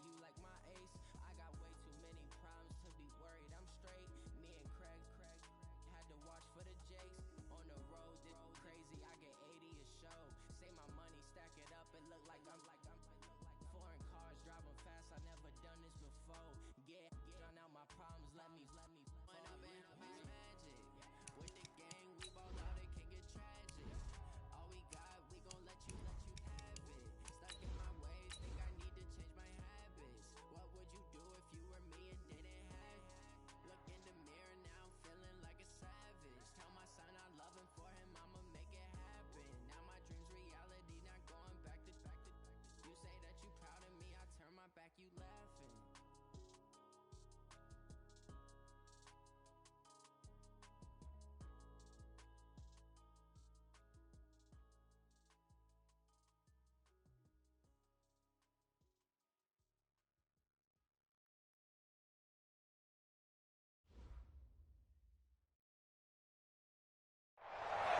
you like my ace. I got way too many problems to be worried. I'm straight. Me and Craig had to watch for the Jakes. On the road, did crazy. I get 80 a show. Say my money, stack it up, and look like I'm foreign cars driving fast. I never done this before. Get drown out my problems. Let me. When I've been magic with the gang, we ball out. It can get tragic. All we got, we gon' let you have it. Stuck in my ways, think I need to change my habits. What would you do if you were me and didn't have it? Look in the mirror now, I'm feeling like a savage. Tell my son I love him, for him I'ma make it happen. Now my dreams reality, not going back to. You say that you proud of me, I turn my back, you laughing.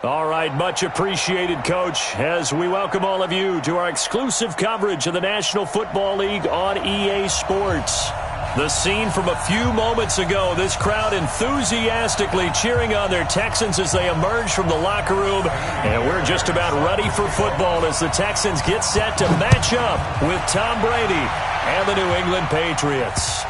All right, much appreciated, Coach, as we welcome all of you to our exclusive coverage of the National Football League on EA Sports. The scene from a few moments ago, this crowd enthusiastically cheering on their Texans as they emerge from the locker room, and we're just about ready for football as the Texans get set to match up with Tom Brady and the New England Patriots.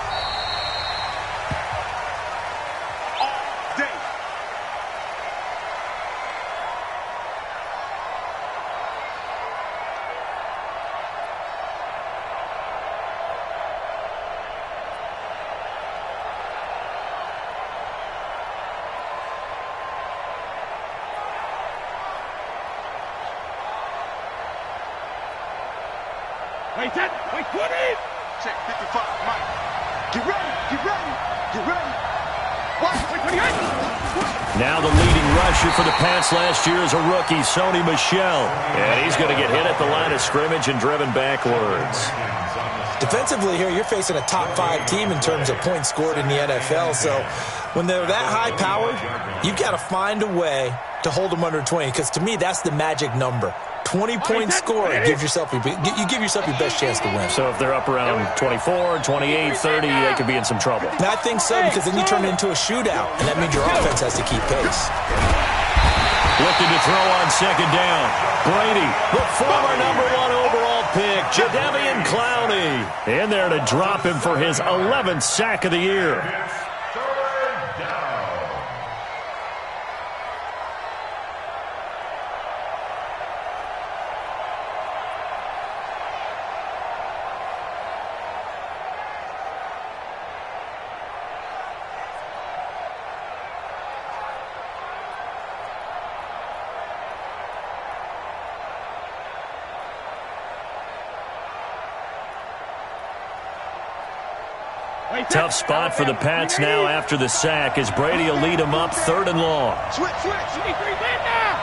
Wait, 10, wait, 20! Check 55, Mike. Get ready, get ready, get ready. Watch, wait, 28! Now the leading rusher for the Pats last year is a rookie, Sony Michel. And he's going to get hit at the line of scrimmage and driven backwards. Defensively here, you're facing a top 5 team in terms of points scored in the NFL. So when they're that high-powered, you've got to find a way to hold them under 20, because to me, that's the magic number. 20-point score, you give yourself your best chance to win. So if they're up around 24, 28, 30, they could be in some trouble. And I think so, because then you turn it into a shootout, and that means your offense has to keep pace. Looking to throw on second down. Brady, the former #1 overall pick, Jadeveon Clowney, in there to drop him for his 11th sack of the year. Tough spot for the Pats now after the sack as Brady will lead them up 3rd and long. Switch. You need 3 men now.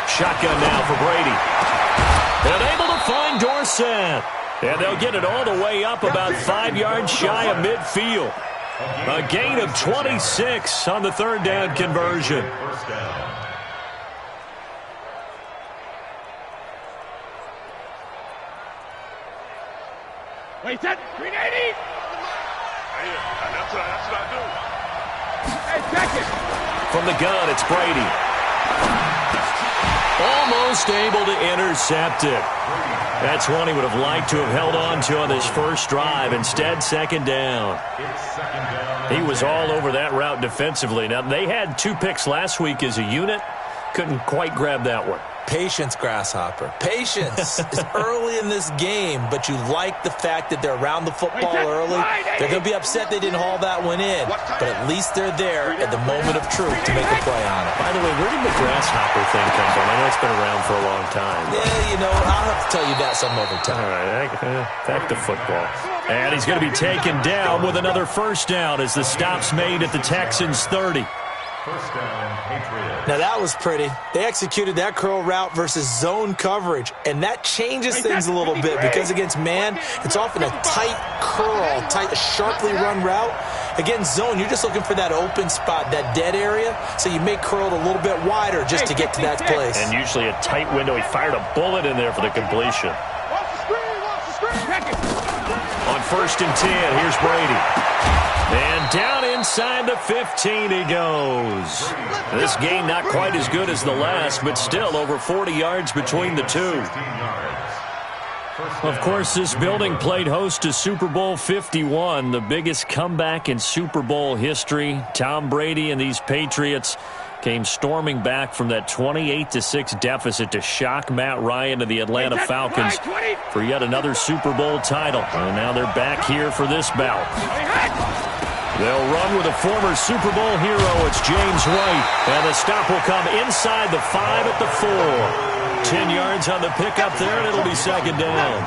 Shotgun now for Brady. And able to find Dorsett. And they'll get it all the way up about 5 yards shy of midfield. A gain of 26 on the 3rd down conversion. Wait, 10, 380! That's what I do. Hey, check it! From the gun, it's Brady. Almost able to intercept it. That's one he would have liked to have held on to on this first drive. Instead, 2nd down. He was all over that route defensively. Now, they had 2 picks last week as a unit. Couldn't quite grab that one. Patience, Grasshopper. Patience is early in this game, but you like the fact that they're around the football early. They're going to be upset they didn't haul that one in, but at least they're there at the moment of truth to make a play on it. By the way, where did the Grasshopper thing come from? I know it's been around for a long time. Yeah, I'll have to tell you that some other time. All right, back to football. And he's going to be taken down with another 1st down as the stop's made at the Texans' 30. First down, Patriots. Now that was pretty. They executed that curl route versus zone coverage, and that changes things a little bit because against man, it's often a tight curl, a sharply run route. Against zone, you're just looking for that open spot, that dead area, so you may curl it a little bit wider just to get to that place. And usually a tight window. He fired a bullet in there for the completion. On 1st and 10, here's Brady. And down inside the 15 he goes. This game not quite as good as the last, but still over 40 yards between the two. Of course, this building played host to Super Bowl 51, the biggest comeback in Super Bowl history. Tom Brady and these Patriots came storming back from that 28-6 deficit to shock Matt Ryan and the Atlanta Falcons for yet another Super Bowl title. And now they're back here for this bout. They'll run with a former Super Bowl hero. It's James White. And the stop will come inside the 5 at the 4. 10 yards on the pickup there, and it'll be 2nd down.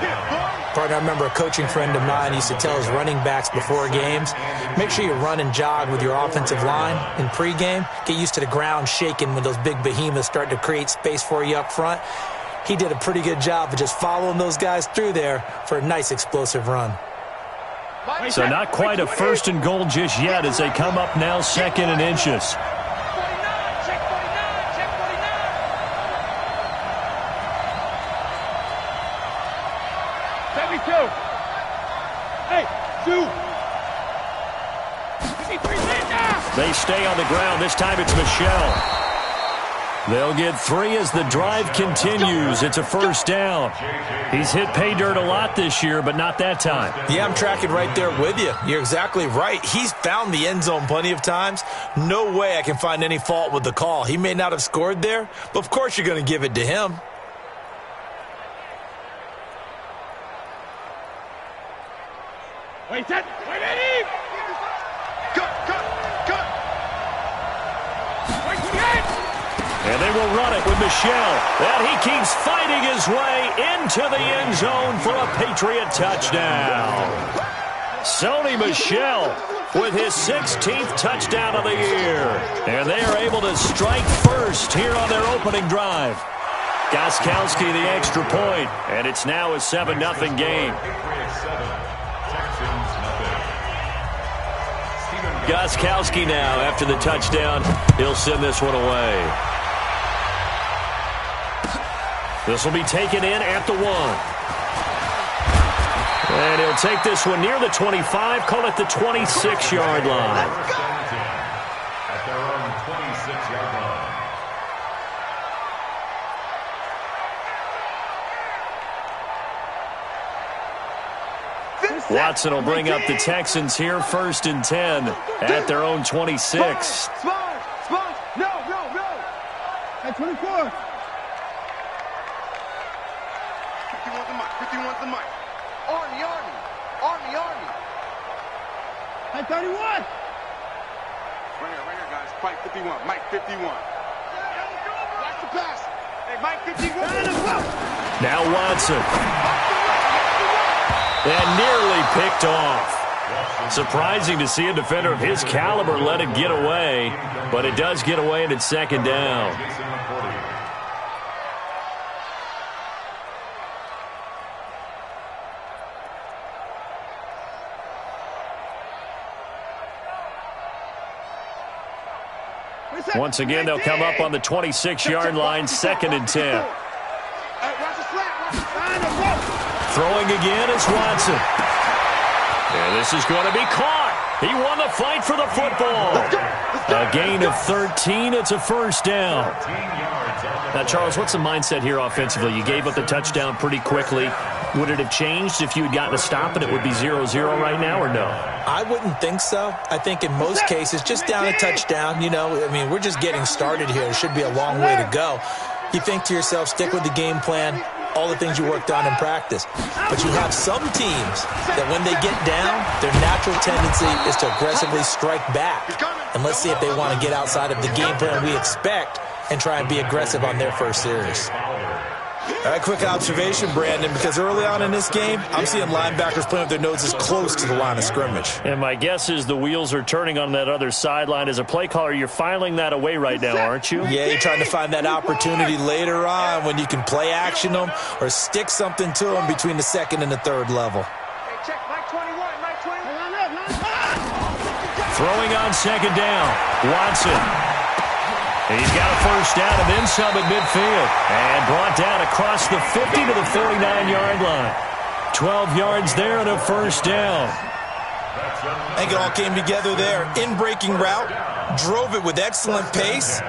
Partner, I remember a coaching friend of mine used to tell his running backs before games, make sure you run and jog with your offensive line in pregame. Get used to the ground shaking when those big behemoths start to create space for you up front. He did a pretty good job of just following those guys through there for a nice explosive run. So not quite a 1st and goal just yet as they come up now 2nd and inches. They stay on the ground. This time it's Michel. They'll get 3 as the drive continues. It's a 1st down. He's hit pay dirt a lot this year, but not that time. Yeah, I'm tracking right there with you. You're exactly right. He's found the end zone plenty of times. No way I can find any fault with the call. He may not have scored there, but of course you're going to give it to him. Wait, Eddie! Go! And they will run it with Michel. And he keeps fighting his way into the end zone for a Patriot touchdown. Sony Michel with his 16th touchdown of the year. And they are able to strike first here on their opening drive. Gostkowski the extra point, and it's now a 7-0 game. Gostkowski now, after the touchdown, he'll send this one away. This will be taken in at the 1. And he'll take this one near the 25, call it the 26-yard line. At their own 26-yard line. Watson will bring up the Texans here, 1st and 10 at their own 26. Smart! No! At 24. 51's the mic. Army. At 31. Right here, guys. Mike 51. Mike 51. Watch the pass. Hey, Mike 51. Now Watson. And nearly picked off. Surprising to see a defender of his caliber let it get away, but it does get away and it's 2nd down. Once again, they'll come up on the 26-yard line, 2nd and 10. Throwing again is Watson. And this is going to be caught. He won the fight for the football. A gain of 13. It's a 1st down. Now, Charles, what's the mindset here offensively? You gave up the touchdown pretty quickly. Would it have changed if you had gotten a stop and it would be 0-0 right now, or no? I wouldn't think so. I think in most cases, just down a touchdown, we're just getting started here. It should be a long way to go. You think to yourself, stick with the game plan, all the things you worked on in practice. But you have some teams that when they get down, their natural tendency is to aggressively strike back. And let's see if they want to get outside of the game plan we expect and try and be aggressive on their first series. All right, quick observation, Brandon, because early on in this game, I'm seeing linebackers playing with their noses close to the line of scrimmage. And my guess is the wheels are turning on that other sideline. As a play caller, you're filing that away right now, aren't you? Yeah, you're trying to find that opportunity later on when you can play action them or stick something to them between the 2nd and the 3rd level. Hey, check Mike 21, Mike 21. Throwing on second down. Watson. He's got a first down and then some at midfield. And brought down across the 50 to the 49-yard line. 12 yards there and a first down. I think it all came together there. In-breaking route. Drove it with excellent pace.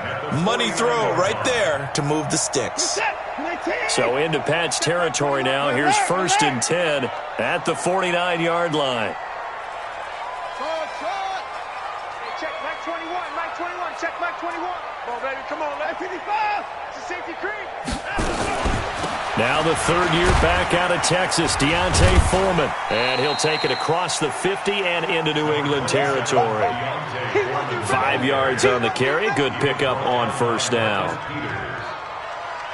Money throw right there to move the sticks. So into Pat's territory now. Here's 1st and 10 at the 49-yard line. Check Mike 21, Mike 21, check Mike 21. Come on, baby, come on, left 55. It's a safety creep. Now the third year back out of Texas, Deontay Foreman. And he'll take it across the 50 and into New England territory. 5 yards on the carry. Good pickup on first down.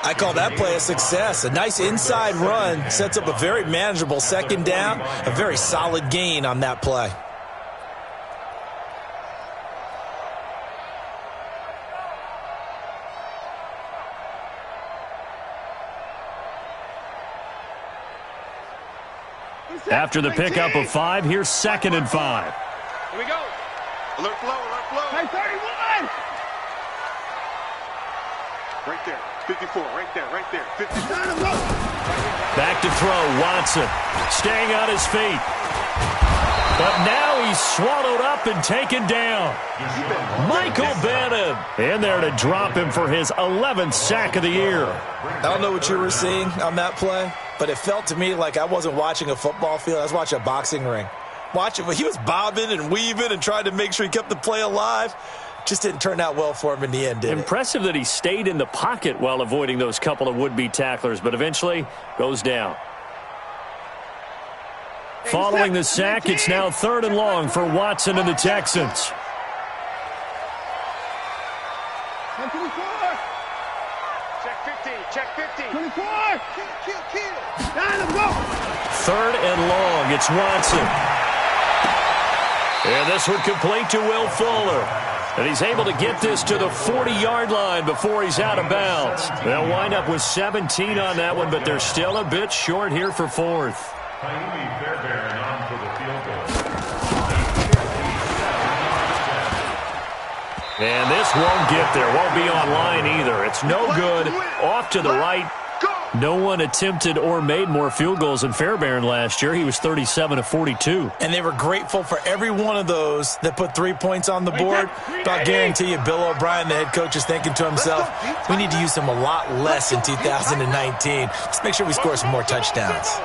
I call that play a success. A nice inside run sets up a very manageable second down. A very solid gain on that play. After the pickup of 5, here's 2nd and 5. Here we go. Alert flow, alert flow. Hey, 31. Right there. 54, right there. 54. Back to throw, Watson. Staying on his feet. But now he's swallowed up and taken down. Michael Bannon in there to drop him for his 11th sack of the year. I don't know what you were seeing on that play, but it felt to me like I wasn't watching a football field. I was watching a boxing ring. He was bobbing and weaving and trying to make sure he kept the play alive. Just didn't turn out well for him in the end, did it? Impressive that he stayed in the pocket while avoiding those couple of would-be tacklers, but eventually goes down. Following the sack, it's now 3rd and long for Watson and the Texans. Check 50. 24. Kill. 3rd and long, it's Watson. And this would complete to Will Fuller. And he's able to get this to the 40-yard line before he's out of bounds. They'll wind up with 17 on that one, but they're still a bit short here for 4th. Fairbairn on for the field goal. And this won't get there. Won't be online either. It's no good. Off to the right. No one attempted or made more field goals than Fairbairn last year. He was 37 of 42. And they were grateful for every one of those that put 3 points on the board. But I'll guarantee you, Bill O'Brien, the head coach, is thinking to himself, we need to use them a lot less in 2019. Let's make sure we score some more touchdowns.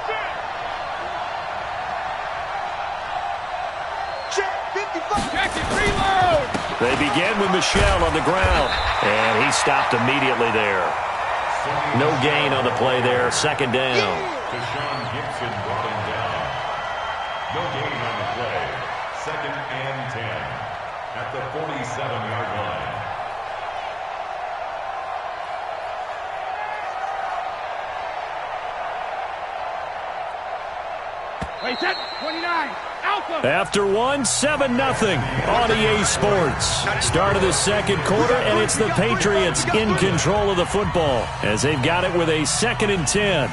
They begin with Michel on the ground, and he stopped immediately there. No gain on the play there. 2nd down. Deshaun Gibson brought him down. No gain on the play. 2nd and 10 at the 47-yard line. Wait, set 29. Alpha. After 1, 7-0 on EA Sports. Start of the 2nd quarter, and it's the Patriots in control of the football as they've got it with a 2nd and 10.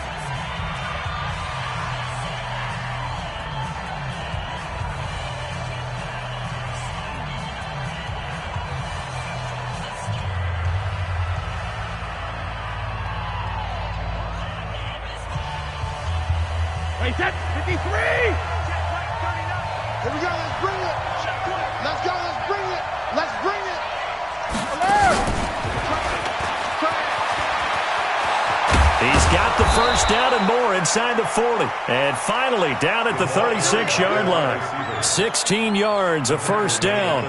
Wait, set 53. Here we go, let's bring it. Let's go, let's bring it. Let's bring it. He's got the first down and more inside the 40. And finally down at the 36-yard line. 16 yards, a first down.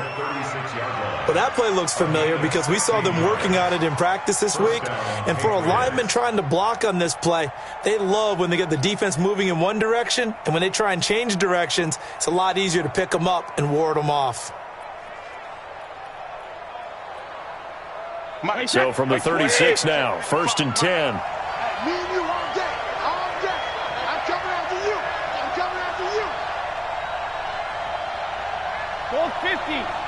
Well, that play looks familiar because we saw them working on it in practice this week. And for a lineman trying to block on this play, they love when they get the defense moving in one direction. And when they try and change directions, it's a lot easier to pick them up and ward them off. So from the 36 now, 1st and 10. Me and you all day. I'm coming after you. I'm coming after you. 450.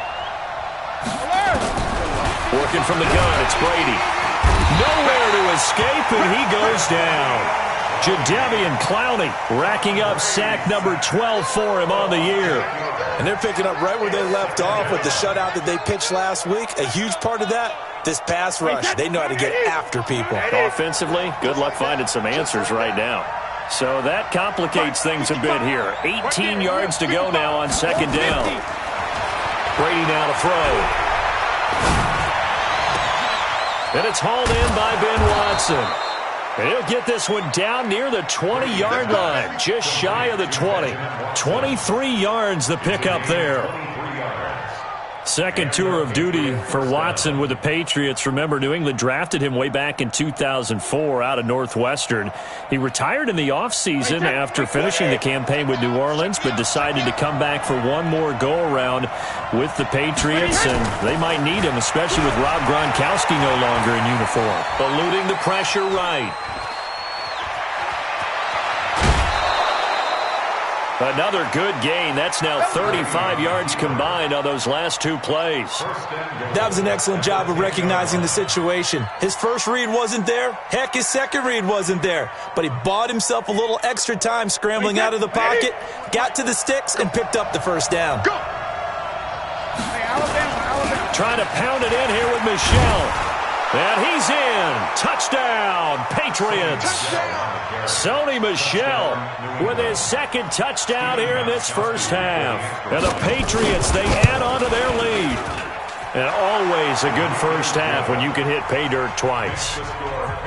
Working from the gun, it's Brady. Nowhere to escape, and he goes down. Jadeveon Clowney racking up sack number 12 for him on the year. And they're picking up right where they left off with the shutout that they pitched last week. A huge part of that, this pass rush. They know how to get after people. Offensively, good luck finding some answers right now. So that complicates things a bit here. 18 yards to go now on second down. Brady now to throw. And it's hauled in by Ben Watson. And he'll get this one down near the 20-yard line, just shy of the 20. 23 yards the pickup there. Second tour of duty for Watson with the Patriots. Remember, New England drafted him way back in 2004 out of Northwestern. He retired in the offseason after finishing the campaign with New Orleans, but decided to come back for one more go-around with the Patriots, and they might need him, especially with Rob Gronkowski no longer in uniform. Eluding the pressure right. Another good gain. That's now 35 yards combined on those last two plays. That was an excellent job of recognizing the situation. His first read wasn't there. Heck, his second read wasn't there. But he bought himself a little extra time scrambling out of the pocket, got to the sticks, and picked up the first down. Go! Hey, Alabama. Trying to pound it in here with Michel. And he's in. Touchdown, Patriots. Sony Michel with his second touchdown here in this first half. And the Patriots, they add on to their lead. And always a good first half when you can hit pay dirt twice.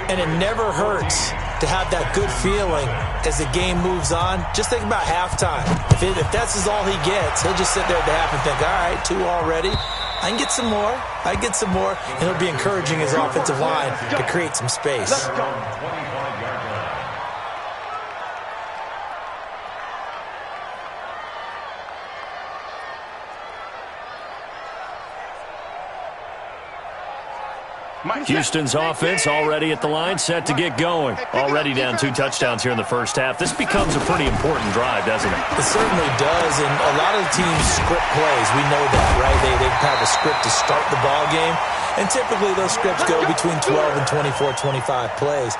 And it never hurts to have that good feeling as the game moves on. Just think about halftime. If that's all he gets, he'll just sit there at the half and think, all right, 2 already. I can get some more. I can get some more. And he'll be encouraging his offensive line to create some space. Let's go. Houston's offense already at the line, set to get going. Already down 2 touchdowns here in the first half. This becomes a pretty important drive, doesn't it? It certainly does, and a lot of the teams script plays. We know that, right? They have a script to start the ball game, and typically those scripts go between 12 and 24, 25 plays.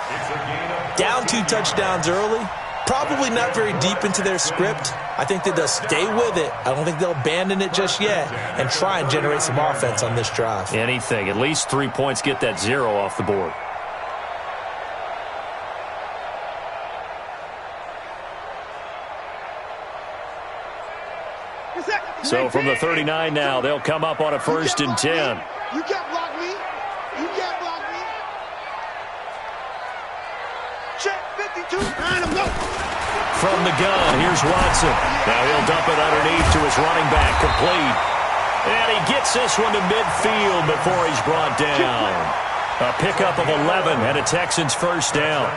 Down 2 touchdowns early, probably not very deep into their script. I think that they'll stay with it. I don't think they'll abandon it just yet and try and generate some offense on this drive. Anything. At least 3 points, get that 0 off the board. So from the 39 now, they'll come up on a 1st and 10. You can't block me. You can't block me. Check 52. Line him up. From the gun, here's Watson. Now he'll dump it underneath to his running back, complete. And he gets this one to midfield before he's brought down. A pickup of 11 and a Texans first down.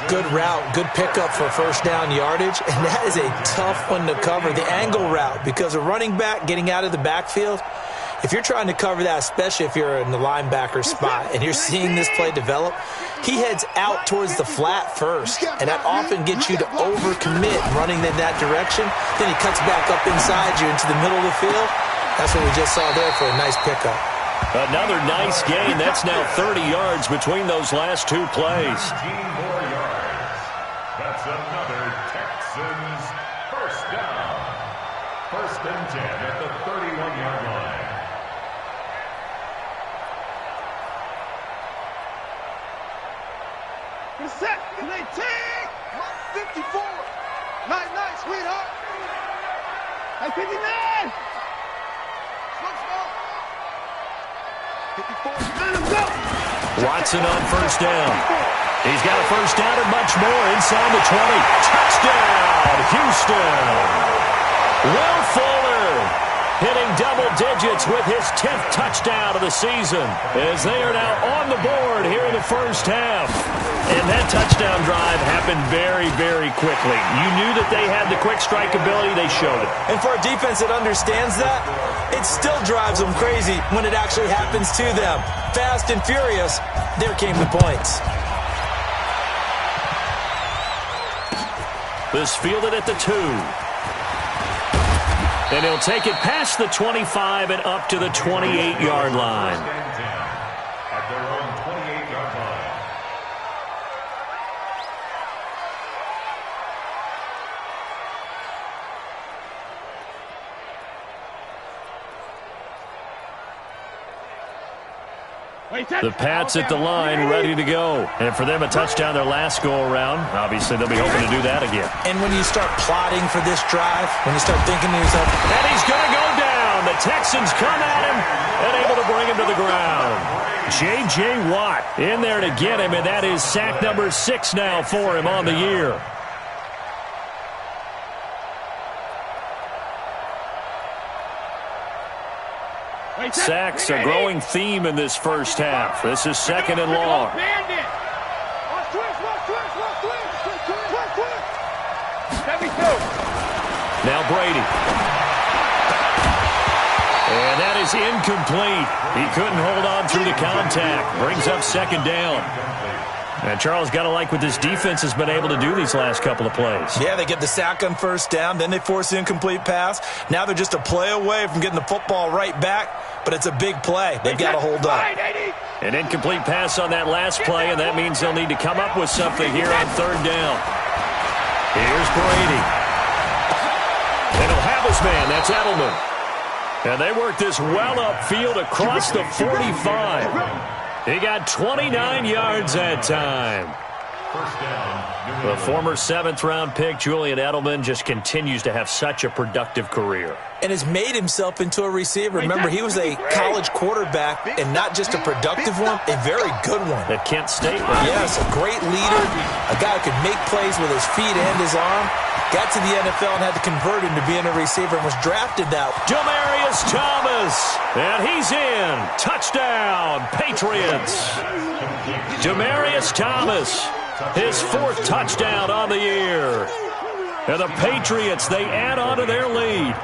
Good route, good pickup for first down yardage, and that is a tough one to cover, the angle route, because a running back getting out of the backfield, if you're trying to cover that, especially if you're in the linebacker spot and you're seeing this play develop, he heads out towards the flat first, and that often gets you to overcommit running in that direction. Then he cuts back up inside you into the middle of the field. That's what we just saw there for a nice pickup. Another nice gain. That's now 30 yards between those last 2 plays. 19 more yards. That's another Texans first down. 1st and 10 at the 31-yard line. Set. And they take 54. Night, sweetheart. Hey, 59. Slow. 54. Let him go. Watson on first down. He's got a first down and much more inside the 20. Touchdown, Houston. Will Fuller hitting double digits with his 10th touchdown of the season as they are now on the board here in the first half. And that touchdown drive happened very, very quickly. You knew that they had the quick strike ability. They showed it. And for a defense that understands that, it still drives them crazy when it actually happens to them. Fast and furious, there came the points. This fielded at the 2. And he'll take it past the 25 and up to the 28-yard line. At their own 28-yard line. The Pats at the line, ready to go. And for them, a touchdown their last go-around. Obviously, they'll be hoping to do that again. And when you start plotting for this drive, when you start thinking to yourself, and he's going to go down. The Texans come at him and able to bring him to the ground. J.J. Watt in there to get him, and that is sack number 6 now for him on the year. Sacks a growing theme in this first half. This is 2nd and long. Now Brady. And that is incomplete. He couldn't hold on through the contact. Brings up 2nd down. And Charles, got to like what this defense has been able to do these last couple of plays. Yeah, they get the sack on 1st down, then they force the incomplete pass. Now they're just a play away from getting the football right back, but it's a big play. They've got to hold up. An incomplete pass on that last play, and that means they'll need to come up with something here on 3rd down. Here's Brady. And he'll have his man. That's Edelman. And they work this well upfield across the 45. He got 29 yards that time. The former 7th-round pick, Julian Edelman, just continues to have such a productive career. And has made himself into a receiver. Remember, he was a college quarterback, and not just a productive one, a very good one. At Kent State, right? Yes, a great leader, a guy who could make plays with his feet and his arm. Got to the NFL and had to convert him to being a receiver and was drafted that. Demaryius Thomas, and he's in. Touchdown, Patriots. Demaryius Thomas, his 4th touchdown on the year. And the Patriots, they add on to their lead.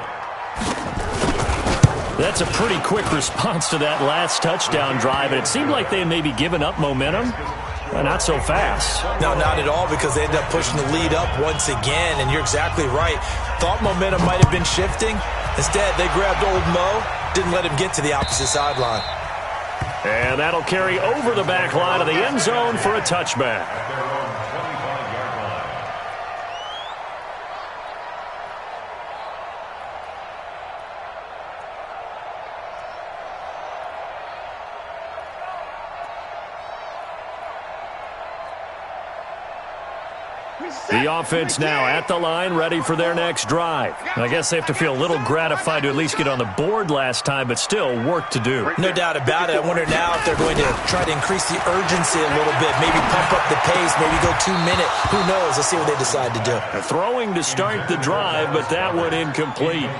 That's a pretty quick response to that last touchdown drive, and it seemed like they may be giving up momentum. Not so fast. No, not at all, because they ended up pushing the lead up once again, and you're exactly right. Thought momentum might have been shifting. Instead, they grabbed old Mo, didn't let him get to the opposite sideline. And that'll carry over the back line of the end zone for a touchback. The offense now at the line, ready for their next drive. I guess they have to feel a little gratified to at least get on the board last time, but still work to do. No doubt about it. I wonder now if they're going to try to increase the urgency a little bit, maybe pump up the pace, maybe go 2-minute. Who knows? Let's see what they decide to do. Throwing to start the drive, but that one incomplete.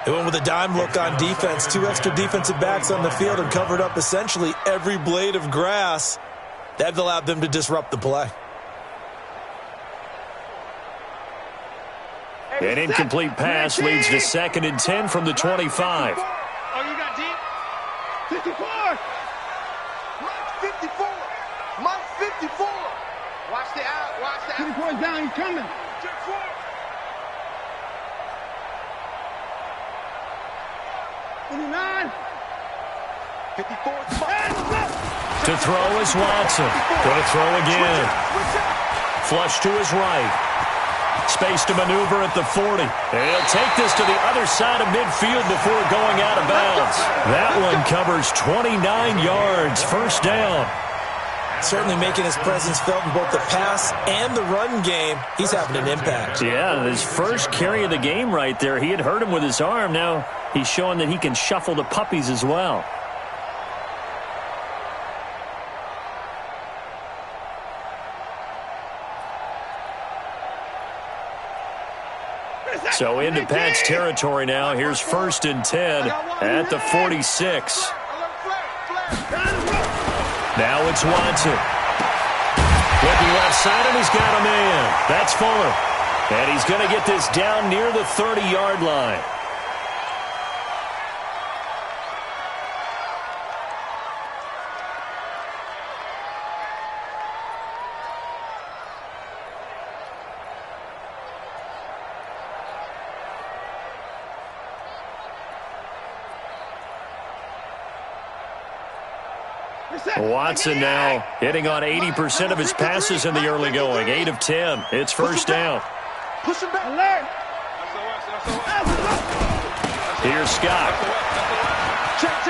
They went with a dime look on defense. 2 extra defensive backs on the field and covered up essentially every blade of grass. That allowed them to disrupt the play. An incomplete pass leads to 2nd and 10 from the 25. Oh, you got deep? 54. Mike's 54. Mike's 54. Watch the out. Watch the out. 54 down. He's coming. 59. 54. To throw is Watson. Going to throw again. Flush to his right. Space to maneuver at the 40. And he'll take this to the other side of midfield before going out of bounds. That one covers 29 yards. 1st down. Certainly making his presence felt in both the pass and the run game. He's having an impact. Yeah, his first carry of the game right there. He had hurt him with his arm. Now he's showing that he can shuffle the puppies as well. So into Pats territory now. Here's 1st and 10 at the 46. Now it's Watson. Looking left side, and he's got a man. That's Fuller. And he's going to get this down near the 30-yard line. Watson now hitting on 80% of his passes in the early going. 8 of 10. It's 1st down. Push him back. Here's Scott. Check.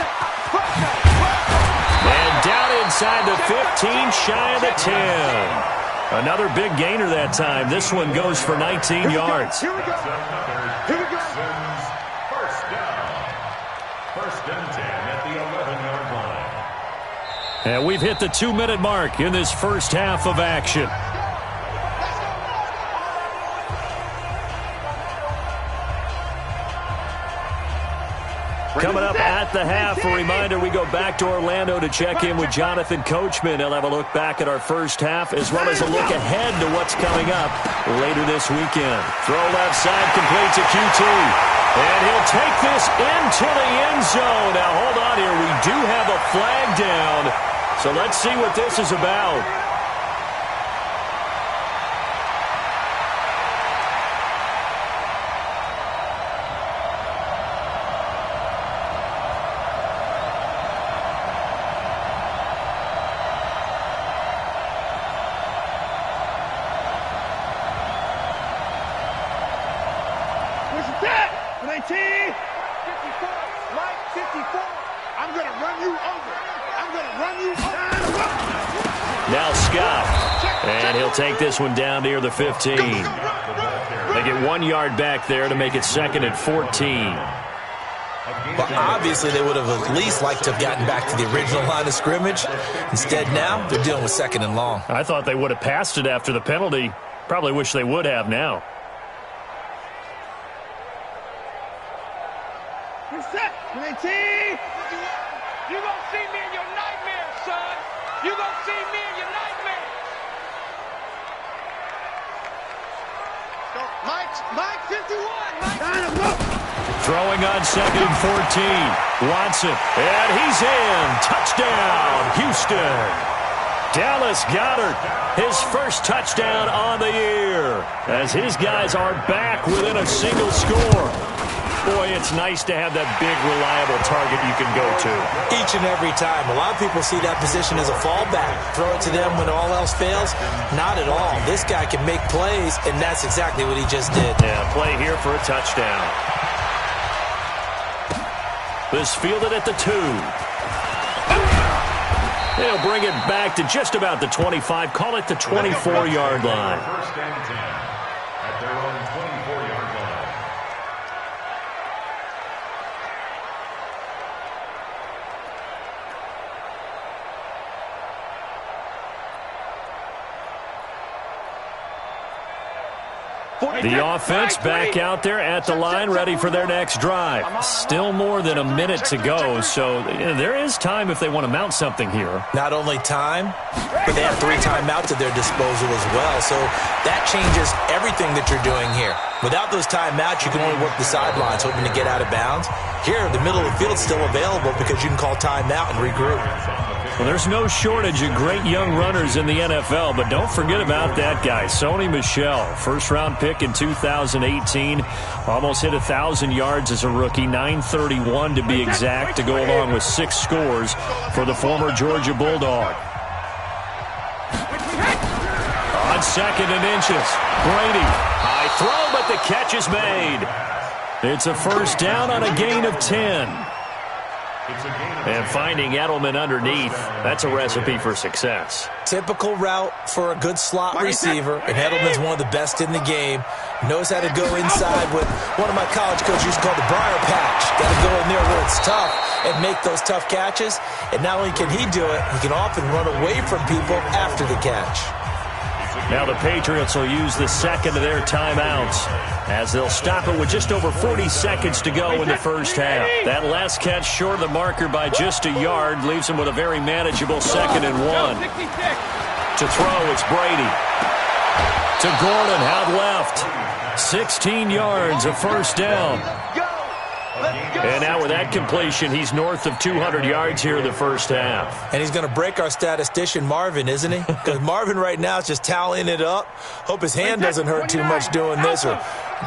And inside the 15, shy of the 10. Another big gainer that time. This one goes for 19 yards. Here we go. Texans first down. First and 10 at the 11-yard line. And we've hit the 2-minute mark in this first half of action. Coming up at the half, a reminder, we go back to Orlando to check in with Jonathan Coachman. He'll have a look back at our first half as well as a look ahead to what's coming up later this weekend. Throw left side, complete to QT. And he'll take this into the end zone. Now, hold on here. We do have a flag down. So let's see what this is about. Now Scott, and he'll take this one down near the 15. They get 1 yard back there to make it 2nd and 14. Well, obviously they would have at least liked to have gotten back to the original line of scrimmage. Instead now, they're dealing with 2nd and long. I thought they would have passed it after the penalty. Probably wish they would have now. Set. You're going to see me in your nightmare, son. You're going to see me in your nightmare. Mike 51. Throwing on 2nd and 14. Watson. And he's in. Touchdown, Houston. Dallas Goedert, his first touchdown on the year, as his guys are back within a single score. Boy, it's nice to have that big, reliable target you can go to. Each and every time. A lot of people see that position as a fallback. Throw it to them when all else fails. Not at all. This guy can make plays, and that's exactly what he just did. Yeah, play here for a touchdown. This fielded at the 2. They'll bring it back to just about the 25. Call it the 24-yard line. First and 10 at their own 24-yard line. The offense back out there at the line, ready for their next drive. Still more than a minute to go, so there is time if they want to mount something here. Not only time, but they have 3 timeouts at their disposal as well, so that changes everything that you're doing here. Without those timeouts, you can only work the sidelines, hoping to get out of bounds. Here, the middle of the field is still available because you can call timeout and regroup. Well, there's no shortage of great young runners in the NFL, but don't forget about that guy, Sony Michel. First-round pick in 2018. Almost hit 1,000 yards as a rookie, 931 to be exact, to go along with 6 scores for the former Georgia Bulldog. On 2nd and inches, Brady. High throw, but the catch is made. It's a first down on a gain of 10. And finding Edelman underneath, that's a recipe for success. Typical route for a good slot receiver, and Edelman's one of the best in the game. Knows how to go inside with one of my college coaches used to call the briar patch. Got to go in there where it's tough and make those tough catches. And not only can he do it, he can often run away from people after the catch. Now the Patriots will use the 2nd of their timeouts as they'll stop it with just over 40 seconds to go in the first half. That last catch short of the marker by just a yard leaves them with a very manageable 2nd and 1. To throw, it's Brady. To Gordon, out left. 16 yards, a first down. And now with that completion, he's north of 200 yards here in the first half. And he's going to break our statistician, Marvin, isn't he? Because Marvin right now is just tallying it up. Hope his hand doesn't hurt too much doing this or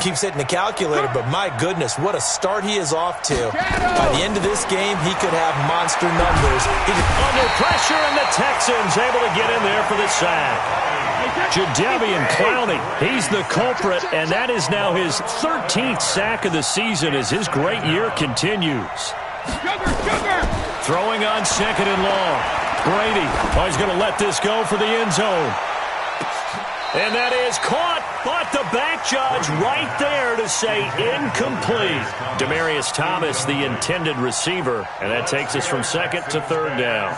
keeps hitting the calculator. But my goodness, what a start he is off to. By the end of this game, he could have monster numbers. Under pressure, and the Texans able to get in there for the sack. Jadeveon Clowney, he's the culprit, and that is now his 13th sack of the season as his great year continues. Throwing on 2nd and long. Brady. Oh, he's going to let this go for the end zone. And that is caught, but the back judge right there to say incomplete. Demaryius Thomas, the intended receiver, and that takes us from second to third down.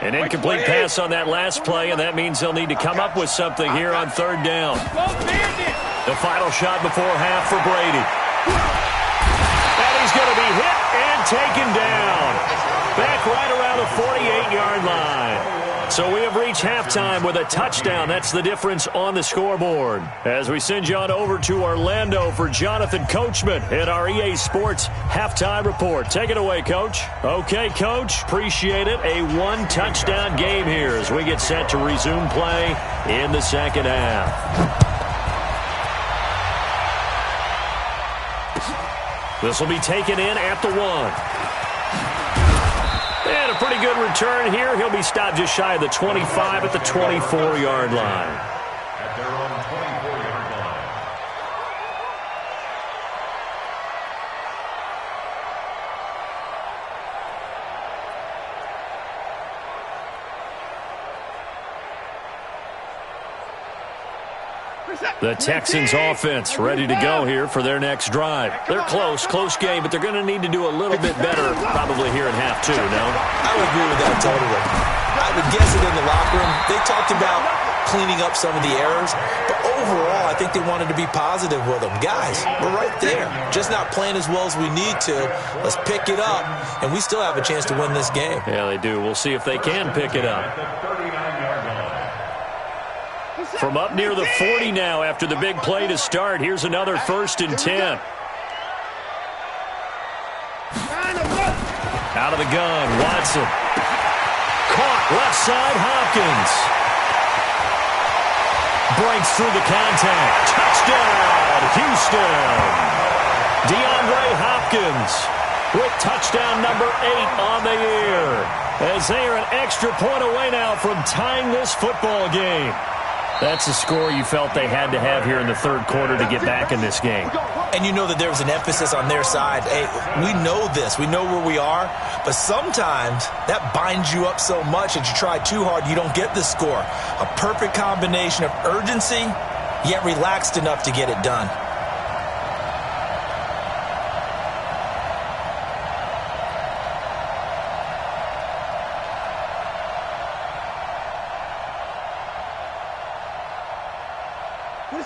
An incomplete pass on that last play, and that means they'll need to come up with something here on third down. The final shot before half for Brady. And he's going to be hit and taken down. Back right around the 48-yard line. So we have reached halftime with a touchdown. That's the difference on the scoreboard. As we send you on over to Orlando for Jonathan Coachman at our EA Sports Halftime Report. Take it away, Coach. Okay, Coach. Appreciate it. A one-touchdown game here as we get set to resume play in the second half. This will be taken in at the 1. And a pretty good return here. He'll be stopped just shy of the 25 at the 24-yard line. At their own 24-yard line. The Texans offense ready to go here for their next drive. They're close game, but they're going to need to do a little bit better probably here in half two, no? I would agree with that totally. I would guess it in the locker room. They talked about cleaning up some of the errors, but overall, I think they wanted to be positive with them. Guys, we're right there. Just not playing as well as we need to. Let's pick it up, and we still have a chance to win this game. Yeah, they do. We'll see if they can pick it up. From up near the 40 now after the big play to start. Here's another 1st and 10. Out of the gun, Watson. Caught left side, Hopkins. Breaks through the contact. Touchdown, Houston. DeAndre Hopkins with touchdown number 8 on the year. As they are an extra point away now from tying this football game. That's a score you felt they had to have here in the third quarter to get back in this game. And you know that there was an emphasis on their side. Hey, we know this. We know where we are. But sometimes that binds you up so much that you try too hard, you don't get the score. A perfect combination of urgency, yet relaxed enough to get it done.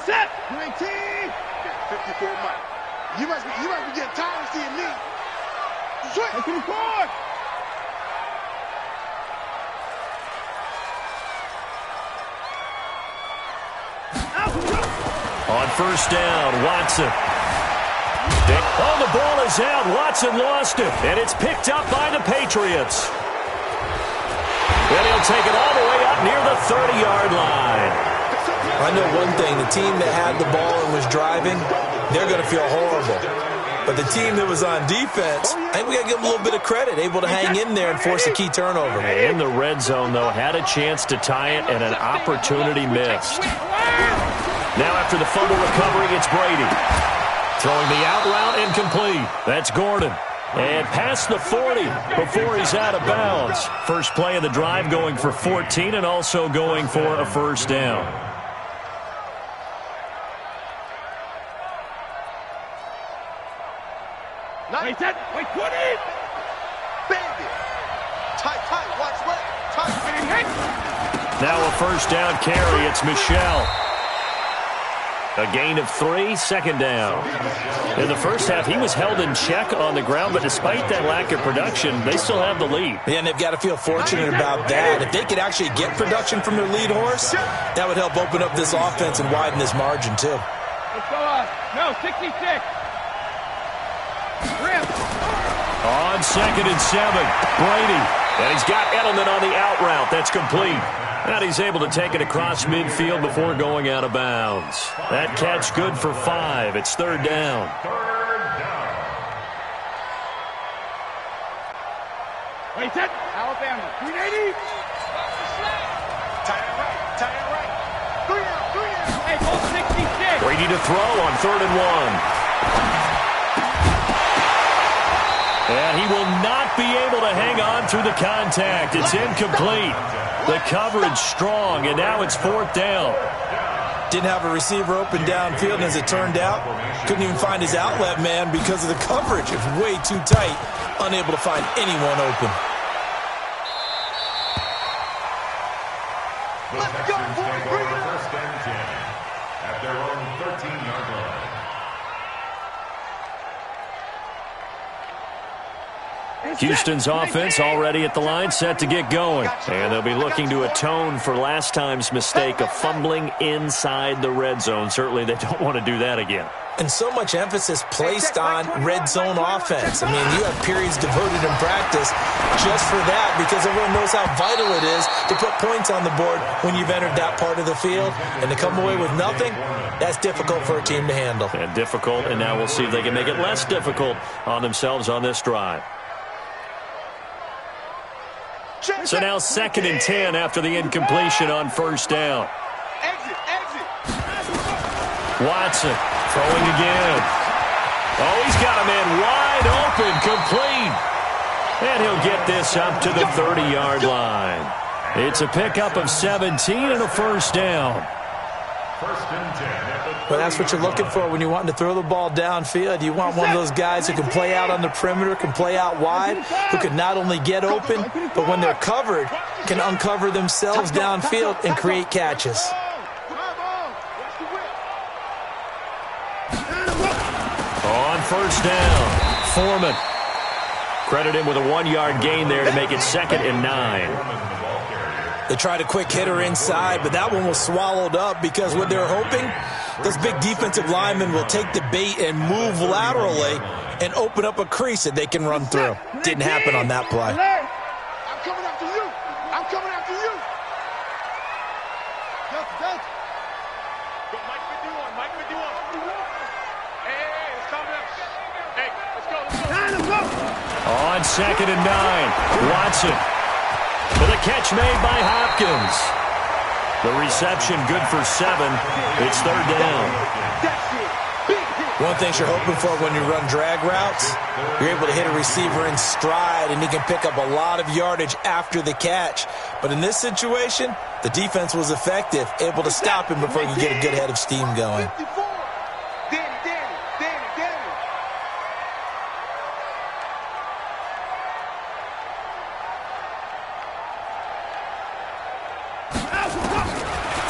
Set 19. 54 Mike. You must be getting tired of seeing me. Switch. Open the court. On first down, Watson. Oh, the ball is out. Watson lost it, and it's picked up by the Patriots. And he'll take it all the way up near the 30-yard line. I know one thing, the team that had the ball and was driving, they're going to feel horrible. But the team that was on defense, I think we got to give them a little bit of credit, able to hang in there and force a key turnover. In the red zone, though, had a chance to tie it and an opportunity missed. Now after the fumble recovery, it's Brady. Throwing the out route incomplete. That's Gordon. And past the 40 before he's out of bounds. First play of the drive going for 14 and also going for a first down. Wait, 20. Baby. Tight, watch left. Tight. Now a first down carry. It's Michel. A gain of 3, second down. In the first half, he was held in check on the ground, but despite that lack of production, they still have the lead. Yeah, and they've got to feel fortunate about that. If they could actually get production from their lead horse, that would help open up this offense and widen this margin, too. Let's go on. No, 66. On 2nd and 7, Brady. And he's got Edelman on the out route. That's complete. And he's able to take it across midfield before going out of bounds. That catch good for 5. It's third down. Wait, set. Alabama. 380. Tie it right. 3 out. Hey, ball 66. Brady to throw on 3rd and 1. And he will not be able to hang on through the contact. It's incomplete. The coverage strong, and now it's 4th down. Didn't have a receiver open downfield, and as it turned out, couldn't even find his outlet man because of the coverage. It's way too tight, unable to find anyone open. Let's go, boys. Bring it on. 1st and 10 at their own 13-yard line. Houston's offense already at the line, set to get going. And they'll be looking to atone for last time's mistake of fumbling inside the red zone. Certainly they don't want to do that again. And so much emphasis placed on red zone offense. I mean, you have periods devoted in practice just for that because everyone knows how vital it is to put points on the board when you've entered that part of the field. And to come away with nothing, that's difficult for a team to handle. And difficult, and now we'll see if they can make it less difficult on themselves on this drive. So now 2nd and 10 after the incompletion on 1st down. Exit. Watson throwing again. Oh, he's got a man wide open, complete. And he'll get this up to the 30-yard line. It's a pickup of 17 and a 1st down. 1st and 10 at the 30. Well, that's what you're looking for when you're wanting to throw the ball downfield. You want one of those guys who can play out on the perimeter, can play out wide, who can not only get open, but when they're covered, can uncover themselves downfield and create catches. On 1st down, Foreman. Credit him with a 1-yard gain there to make it 2nd and 9. They tried a quick hitter inside, but that one was swallowed up because what they're hoping, those big defensive linemen will take the bait and move laterally and open up a crease that they can run through. Didn't happen on that play. I'm coming after you. I'm coming after you. Delta. Go, Mike Vidua. Hey, it's coming up. Hey, let's go. On 2nd and 9, Watson. For the catch made by Hopkins. The reception good for 7. It's 3rd down. One thing you're hoping for when you run drag routes, you're able to hit a receiver in stride and he can pick up a lot of yardage after the catch. But in this situation, the defense was effective, able to stop him before he could get a good head of steam going. Danny.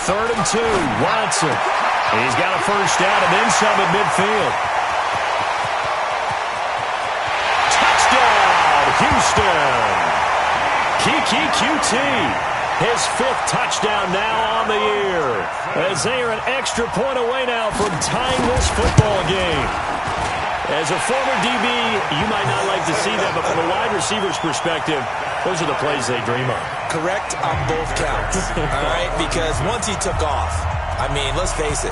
3rd and 2, Watson. He's got a 1st down and then some at midfield. Touchdown, Houston. Kiki QT. His 5th touchdown now on the year. As they are an extra point away now from tying this football game. As a former DB, you might not like to see that, but from a wide receiver's perspective, those are the plays they dream of. Correct on both counts, all right? Because once he took off, I mean, let's face it,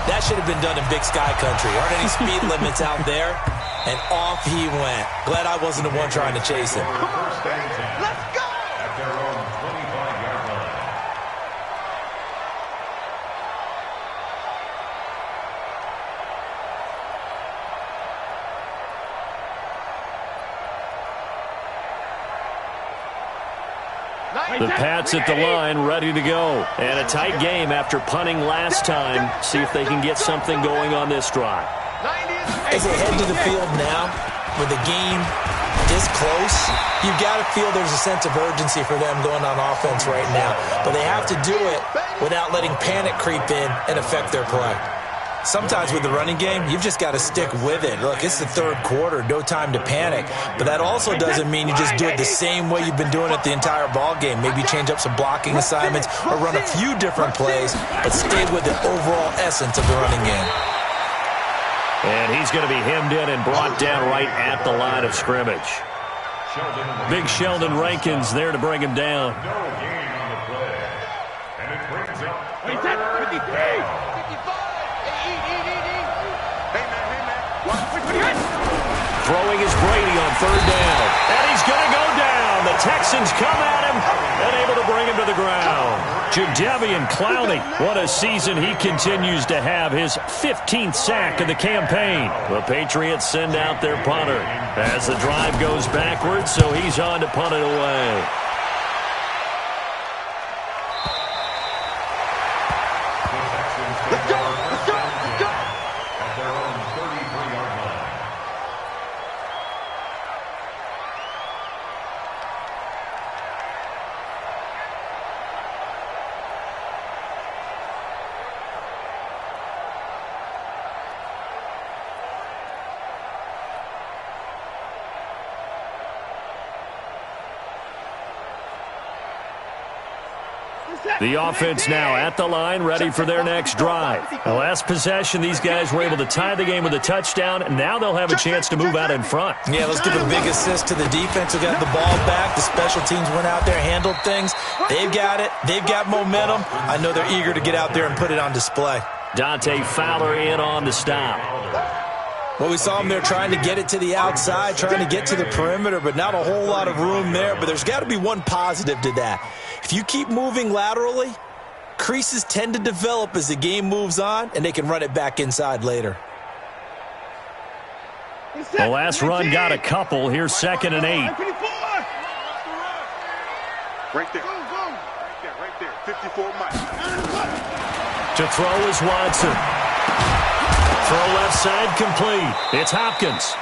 that should have been done in Big Sky Country. Aren't any speed limits out there? And off he went. Glad I wasn't the one trying to chase him. 1st and 10. Let's go. At their own 25-yard line. The Pats at the line, ready to go. And a tight game after punting last time. See if they can get something going on this drive. As they head to the field now, with the game this close, you've got to feel there's a sense of urgency for them going on offense right now. But they have to do it without letting panic creep in and affect their play. Sometimes with the running game, you've just got to stick with it. Look, it's the 3rd quarter, no time to panic. But that also doesn't mean you just do it the same way you've been doing it the entire ball game. Maybe change up some blocking assignments or run a few different plays, but stay with the overall essence of the running game. And he's going to be hemmed in and brought down right at the line of scrimmage. Big Sheldon Rankins there to bring him down. No gain on the play. And it brings up 53. Throwing is Brady on 3rd down. And he's going to go down. The Texans come at him, and able to bring him to the ground. Jadeveon Clowney, what a season he continues to have, his 15th sack of the campaign. The Patriots send out their punter as the drive goes backwards, so he's on to punt it away. Let's go! Let's go! Let's go! At their own 33-yard line. The offense now at the line, ready for their next drive. The last possession, these guys were able to tie the game with a touchdown, and now they'll have a chance to move out in front. Yeah, let's give a big assist to the defense who got the ball back. The special teams went out there, handled things. They've got it. They've got momentum. I know they're eager to get out there and put it on display. Dante Fowler in on the stop. Well, we saw him there trying to get it to the outside, trying to get to the perimeter, but not a whole lot of room there. But there's got to be one positive to that. If you keep moving laterally, creases tend to develop as the game moves on, and they can run it back inside later. The last run got a couple. Here's 2nd and 8. Right there. Right there. 54 Mike. To throw is Watson. Throw left side complete. It's Hopkins.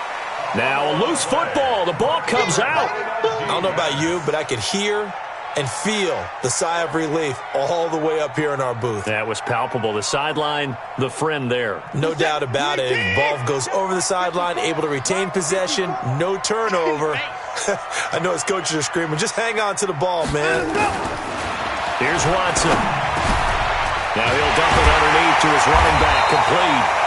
Now a loose football. The ball comes out. I don't know about you, but I could hear and feel the sigh of relief all the way up here in our booth. That was palpable. The sideline, the friend there. No doubt about it. Ball goes over the sideline, able to retain possession, no turnover. I know his coaches are screaming, just hang on to the ball, man. Here's Watson. Now he'll dump it underneath to his running back, complete.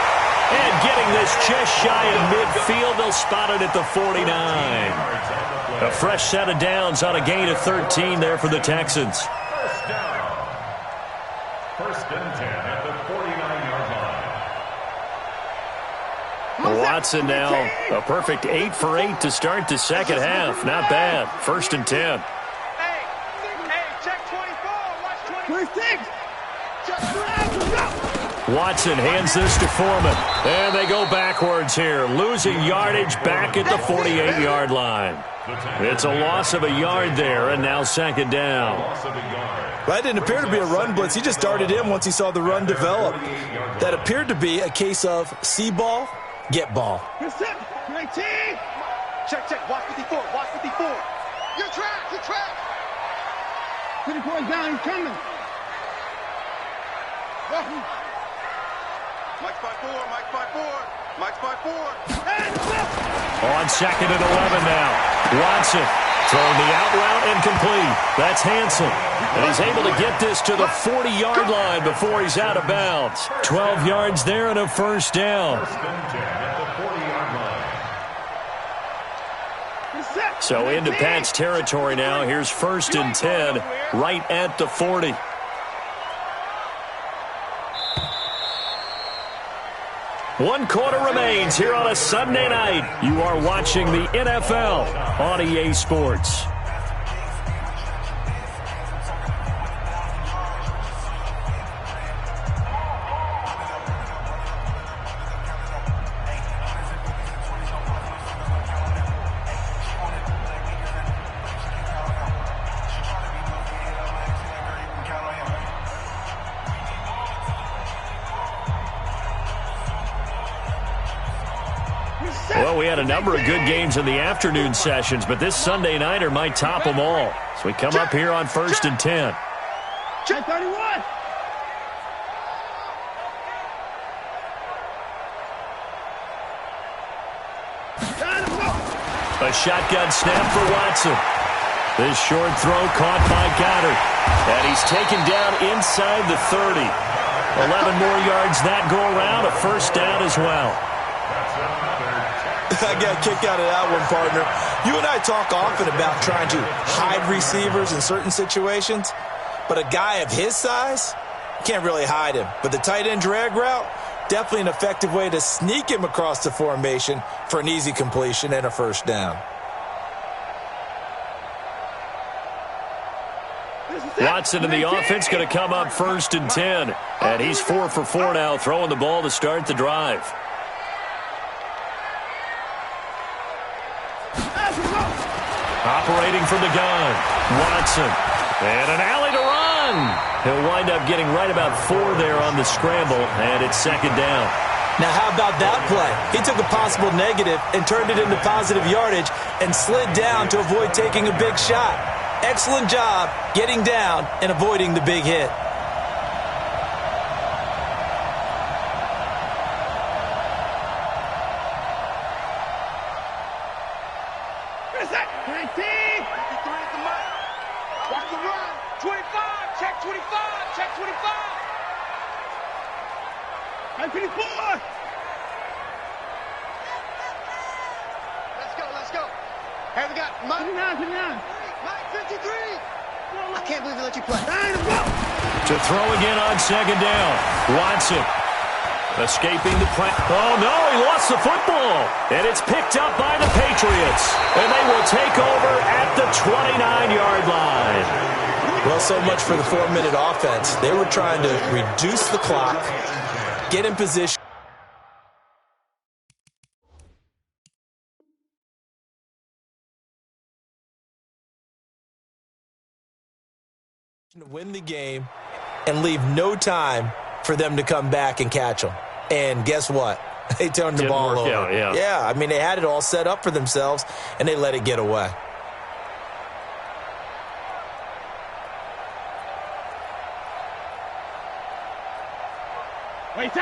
And getting this just shy of midfield, they'll spot it at the 49. A fresh set of downs on a gain of 13 there for the Texans. First down. 1st and 10 at the 49-yard line. Watson now a perfect 8 for 8 to start the second half. Not bad. 1st and 10. Hey, check 24. Watch 26. Watson hands this to Foreman. And they go backwards here, losing yardage back at the 48-yard line. It's a loss of a yard there, and now 2nd down. That didn't appear to be a run blitz. He just darted in once he saw the run develop. That appeared to be a case of see ball, get ball. Check. Watch 54. Watch 54. Your track. 54 is down. He's coming. Mike's by 4. On 2nd and 11 now. Watson throwing the out route and complete. That's Hansen. And he's able to get this to the 40-yard line before he's out of bounds. 12 yards there and a 1st down. 1st and 10 at the 40-yard line. So into Pat's territory now. Here's 1st and 10 right at the 40. One quarter remains here on a Sunday night. You are watching the NFL on EA Sports. Well, we had a number of good games in the afternoon sessions, but this Sunday nighter might top them all. So we come up here on 1st and 10. Check 31. A shotgun snap for Watson. This short throw caught by Goddard. And he's taken down inside the 30. 11 more yards that go around, a 1st down as well. I got a kick out of that one, partner. You and I talk often about trying to hide receivers in certain situations, but a guy of his size, you can't really hide him. But the tight end drag route, definitely an effective way to sneak him across the formation for an easy completion and a 1st down. Watson and the offense going to come up 1st and 10. And he's 4 for 4 now, throwing the ball to start the drive. Operating from the gun, Watson. And an alley to run. He'll wind up getting right about 4 there on the scramble, and it's 2nd down. Now, how about that play? He took a possible negative and turned it into positive yardage and slid down to avoid taking a big shot. Excellent job getting down and avoiding the big hit. Watch the run. 25. Check 25. Check 25. Hey, 54. Let's go. Hey, we got Mike. 59. Mike, 53. I can't believe they let you play. To throw again on 2nd down. Watson escaping the play. Oh, no, he lost the football. And it's picked up by the Patriots. And they will take over at the 29-yard line. Well, so much for the 4-minute offense. They were trying to reduce the clock, get in position to win the game and leave no time for them to come back and catch them. And guess what? They turned the ball over. Yeah, I mean, they had it all set up for themselves, and they let it get away.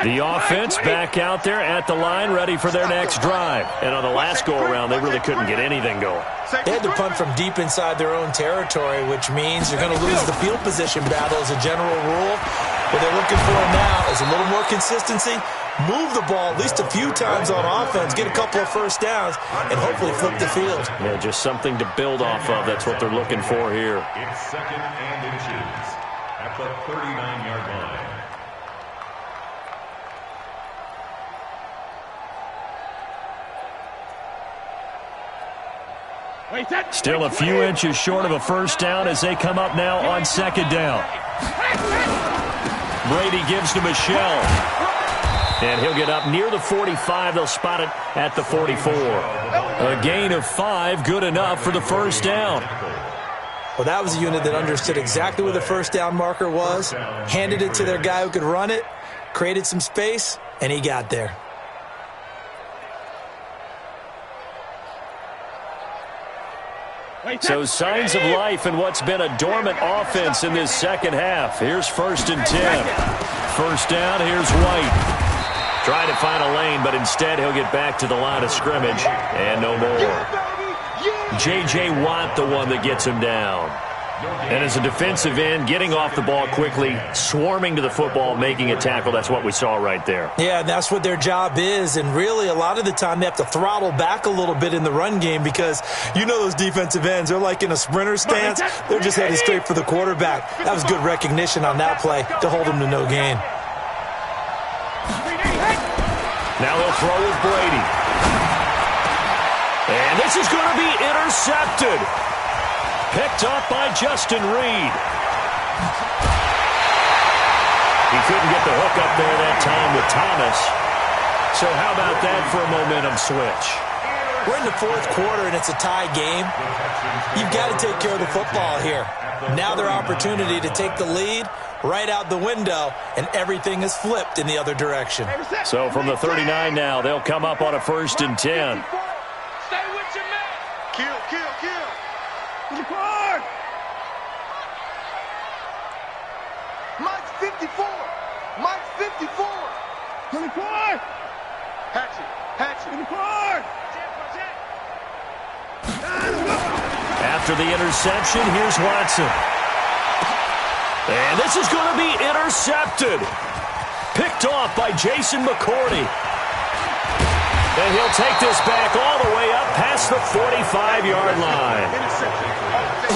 The offense back out there at the line, ready for their next drive. And on the last go-around, they really couldn't get anything going. They had to punt from deep inside their own territory, which means you're going to lose the field position battle as a general rule. What they're looking for now is a little more consistency, move the ball at least a few times on offense, get a couple of first downs, and hopefully flip the field. Yeah, just something to build off of. That's what they're looking for here. It's 2nd and inches at the 39-yard line. Still a few inches short of a first down as they come up now on 2nd down. Brady gives to Michelle. And he'll get up near the 45. They'll spot it at the 44. A gain of 5, good enough for the first down. Well, that was a unit that understood exactly where the first down marker was, handed it to their guy who could run it, created some space, and he got there. So signs of life in what's been a dormant offense in this second half. Here's 1st and 10. First down, here's White. Trying to find a lane, but instead he'll get back to the line of scrimmage. And no more. J.J. Watt, the one that gets him down. And as a defensive end, getting off the ball quickly, swarming to the football, making a tackle, that's what we saw right there. Yeah, that's what their job is, and really a lot of the time they have to throttle back a little bit in the run game because you know those defensive ends, they're like in a sprinter stance. They're just headed straight for the quarterback. That was good recognition on that play to hold him to no gain. Now he'll throw with Brady. And this is going to be intercepted. Picked off by Justin Reed. He couldn't get the hook up there that time with Thomas. So how about that for a momentum switch? We're in the 4th quarter, and it's a tie game. You've got to take care of the football here. Now their opportunity to take the lead right out the window, and everything is flipped in the other direction. So from the 39 now, they'll come up on a 1st and 10. Stay with your man. Kill. Mike's 54. Mike's 54. 24. Hatchet. 24. After the interception, here's Watson. And this is going to be intercepted. Picked off by Jason McCourty. And he'll take this back all the way up past the 45-yard line.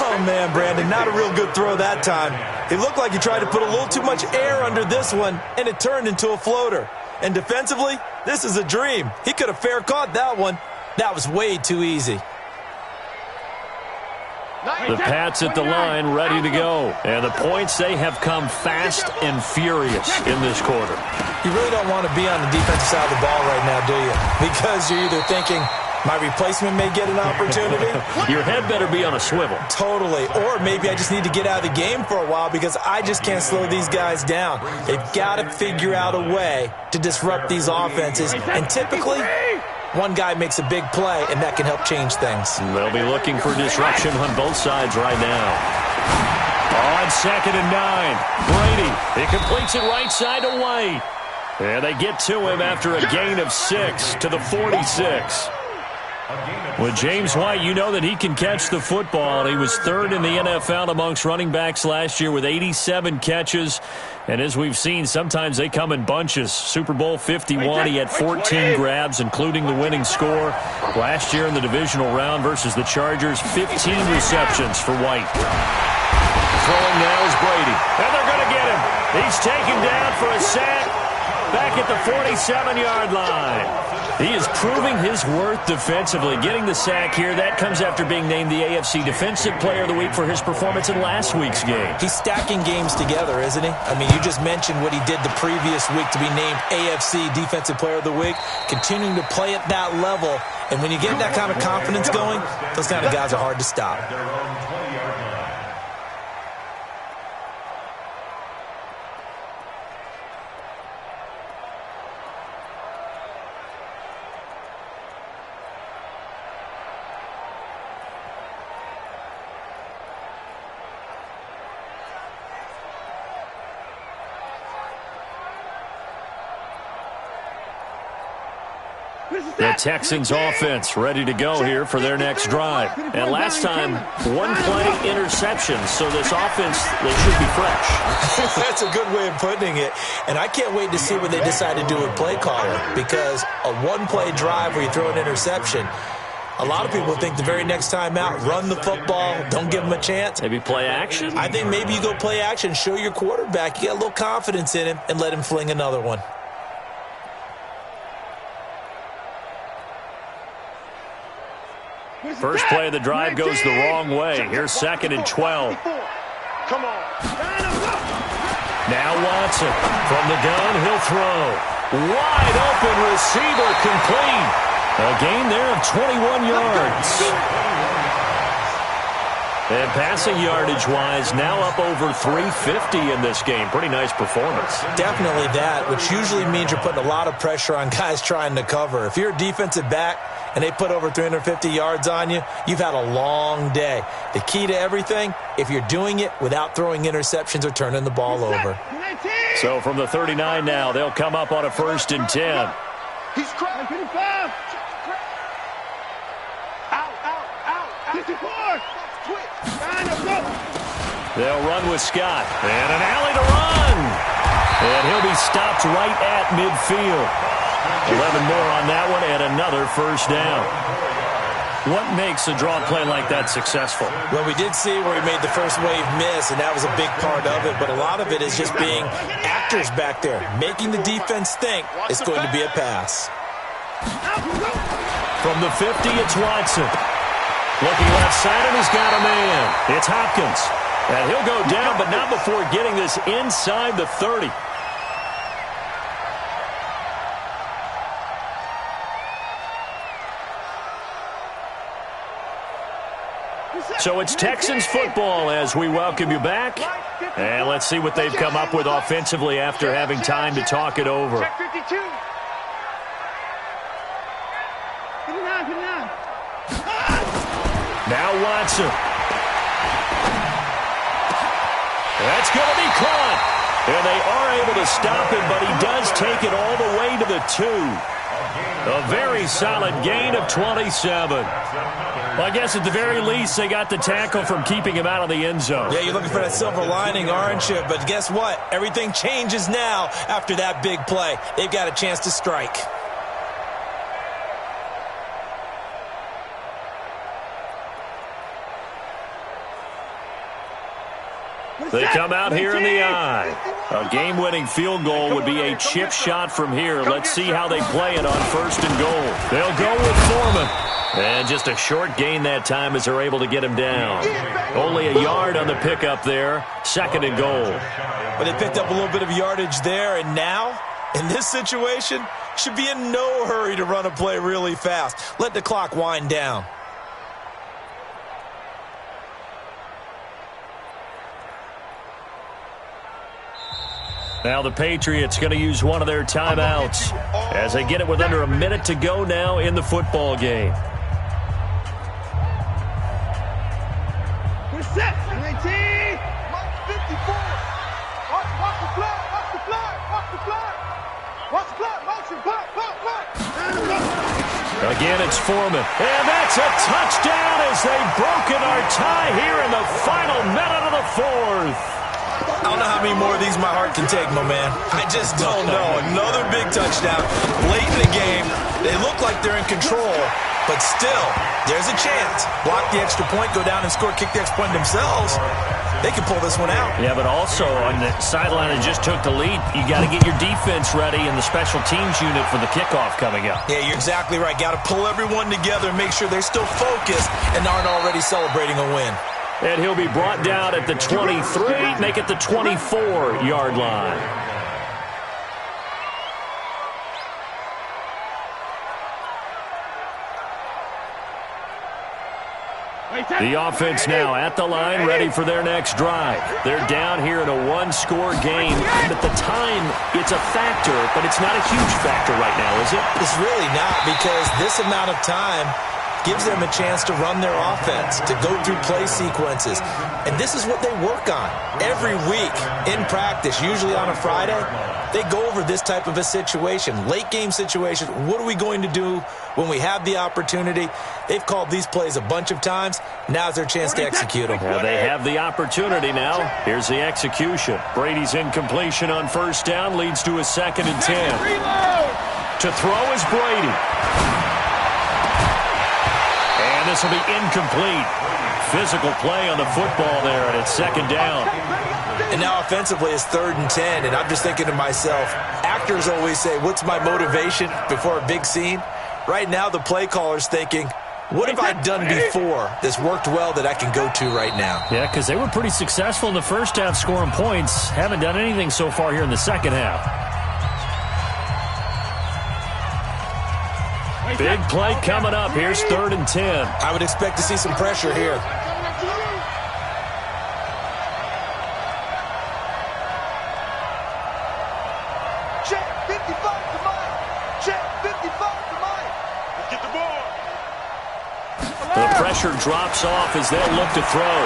Oh, man, Brandon, not a real good throw that time. It looked like he tried to put a little too much air under this one, and it turned into a floater. And defensively, this is a dream. He could have fair caught that one. That was way too easy. The Pats at the line, ready to go. And the points, they have come fast and furious in this quarter. You really don't want to be on the defensive side of the ball right now, do you? Because you're either thinking, my replacement may get an opportunity. Your head better be on a swivel. Totally. Or maybe I just need to get out of the game for a while because I just can't slow these guys down. They've got to figure out a way to disrupt these offenses. And typically, one guy makes a big play, and that can help change things. They'll be looking for disruption on both sides right now. On 2nd and 9, Brady. He completes it right side to White. And they get to him after a gain of 6 to the 46. With James White, you know that he can catch the football. He was 3rd in the NFL amongst running backs last year with 87 catches. And as we've seen, sometimes they come in bunches. Super Bowl 51, he had 14 grabs, including the winning score. Last year in the divisional round versus the Chargers, 15 receptions for White. Throwing now is Brady. And they're going to get him. He's taken down for a sack back at the 47-yard line. He is proving his worth defensively. Getting the sack here, that comes after being named the AFC Defensive Player of the Week for his performance in last week's game. He's stacking games together, isn't he? I mean, you just mentioned what he did the previous week to be named AFC Defensive Player of the Week. Continuing to play at that level. And when you get that kind of confidence going, those kind of guys are hard to stop. The Texans offense ready to go here for their next drive. And last time, one play interception, so this offense, they should be fresh. That's a good way of putting it. And I can't wait to see what they decide to do with play calling, because a one-play drive where you throw an interception, a lot of people think the very next time out, run the football, don't give them a chance. Maybe play action? I think maybe you go play action, show your quarterback, you got a little confidence in him, and let him fling another one. First play of the drive goes the wrong way. Here's 2nd and 12. Come on. Now Watson from the gun, he'll throw. Wide open receiver complete. A gain there of 21 yards. And passing yardage-wise, now up over 350 in this game. Pretty nice performance. Definitely that, which usually means you're putting a lot of pressure on guys trying to cover. If you're a defensive back and they put over 350 yards on you, you've had a long day. The key to everything, if you're doing it without throwing interceptions or turning the ball over. So from the 39 now, they'll come up on a 1st and 10. He's crying. 55. Out. 54. They'll run with Scott. And an alley to run. And he'll be stopped right at midfield. 11 more on that one and another 1st down. What makes a draw play like that successful? Well, we did see where he made the first wave miss, and that was a big part of it. But a lot of it is just being actors back there, making the defense think it's going to be a pass. From the 50, it's Watson. Looking left side, and he's got a man. It's Hopkins. And he'll go down, but not before getting this inside the 30. So it's Texans football as we welcome you back. And let's see what they've come up with offensively after having time to talk it over. Check 52. 59. Now Watson. That's going to be caught. And they are able to stop him, but he does take it all the way to the 2. A very solid gain of 27. Well, I guess at the very least, they got the tackle from keeping him out of the end zone. Yeah, you're looking for that silver lining, aren't you? But guess what? Everything changes now after that big play. They've got a chance to strike. They come out here in the eye. A game-winning field goal would be a chip shot from here. Let's see how they play it on 1st and goal. They'll go with Foreman. And just a short gain that time as they're able to get him down. Only a yard on the pickup there. 2nd and goal. But they picked up a little bit of yardage there, and now, in this situation, should be in no hurry to run a play really fast. Let the clock wind down. Now the Patriots going to use one of their timeouts as they get it with under a minute to go now in the football game. We're set. 19. Mark 54. Watch the flag. Watch the flag. Watch the flag. Watch the flag. Motion. Flag. Again, it's Foreman. And that's a touchdown as they've broken our tie here in the final minute of the 4th. I don't know how many more of these my heart can take, my man. I just don't know. Another big touchdown late in the game. They look like they're in control, but still, there's a chance. Block the extra point, go down and score, kick the extra point themselves. They can pull this one out. Yeah, but also on the sideline that just took the lead, you got to get your defense ready and the special teams unit for the kickoff coming up. Yeah, you're exactly right. Got to pull everyone together and make sure they're still focused and aren't already celebrating a win. And he'll be brought down at the 23, make it the 24-yard line. The offense now at the line, ready for their next drive. They're down here in a one-score game. And at the time, it's a factor, but it's not a huge factor right now, is it? It's really not, because this amount of time gives them a chance to run their offense, to go through play sequences. And this is what they work on every week in practice, usually on a Friday. They go over this type of a situation, late game situation. What are we going to do when we have the opportunity? They've called these plays a bunch of times. Now's their chance to execute them. Yeah, they have the opportunity now. Here's the execution. Brady's incompletion on 1st down leads to a 2nd and 10. To throw is Brady. And this will be incomplete. Physical play on the football there, and it's 2nd down. And now offensively it's 3rd and 10, and I'm just thinking to myself, actors always say, what's my motivation before a big scene? Right now the play caller's thinking, what have I done before that's worked well that I can go to right now? Yeah, because they were pretty successful in the first half scoring points. Haven't done anything so far here in the second half. Big play coming up. Here's 3rd and 10. I would expect to see some pressure here. Check 55 to Mike. Check 55 to Mike. Let's get the ball. The pressure drops off as they'll look to throw.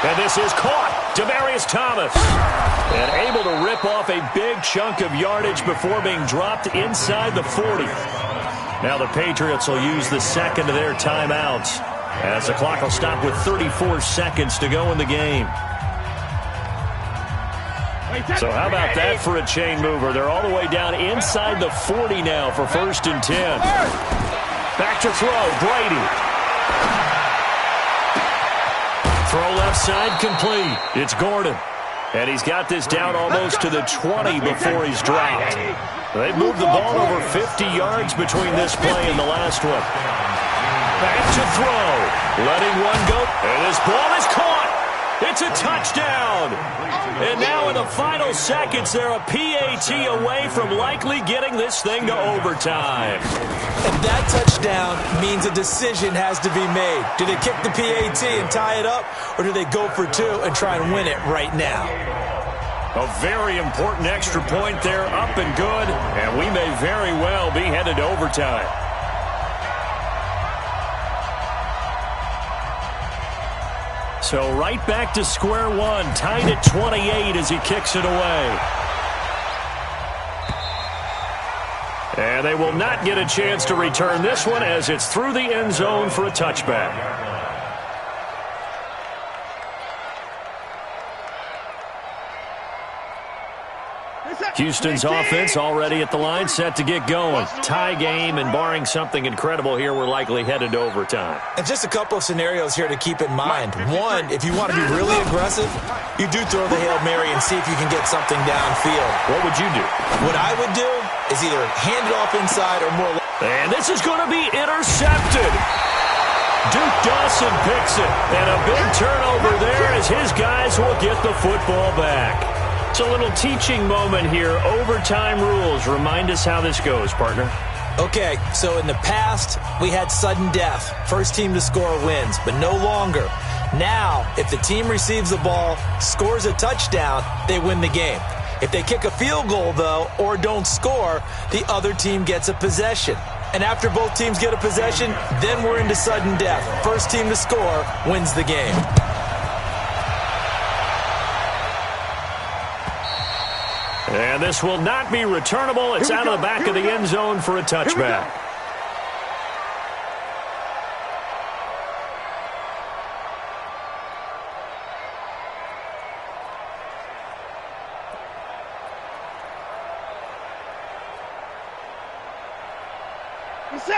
And this is caught. Demaryius Thomas. And able to rip off a big chunk of yardage before being dropped inside the 40. Now the Patriots will use the 2nd of their timeouts as the clock will stop with 34 seconds to go in the game. So how about that for a chain mover? They're all the way down inside the 40 now for 1st and 10. Back to throw, Brady. Throw left side complete. It's Gordon. And he's got this down almost to the 20 before he's dropped. They've moved the ball over 50 yards between this play and the last one. Back to throw. Letting one go. And this ball is caught. It's a touchdown. And now in the final seconds, they're a PAT away from likely getting this thing to overtime. And that touchdown means a decision has to be made. Do they kick the PAT and tie it up, or do they go for 2 and try and win it right now? A very important extra point there, up and good, and we may very well be headed to overtime. So right back to square one, tied at 28 as he kicks it away. And they will not get a chance to return this one as it's through the end zone for a touchback. Houston's offense already at the line, set to get going. Tie game, and barring something incredible here, we're likely headed to overtime. And just a couple of scenarios here to keep in mind. One, if you want to be really aggressive, you do throw the Hail Mary and see if you can get something downfield. What would you do? What I would do is either handed off inside or more. And this is going to be intercepted. Duke Dawson picks it. And a big turnover there as his guys will get the football back. It's a little teaching moment here. Overtime rules. Remind us how this goes, partner. Okay, so in the past, we had sudden death. First team to score wins, but no longer. Now, if the team receives the ball, scores a touchdown, they win the game. If they kick a field goal, though, or don't score, the other team gets a possession. And after both teams get a possession, then we're into sudden death. First team to score wins the game. And this will not be returnable. It's out of the back of the end zone for a touchback.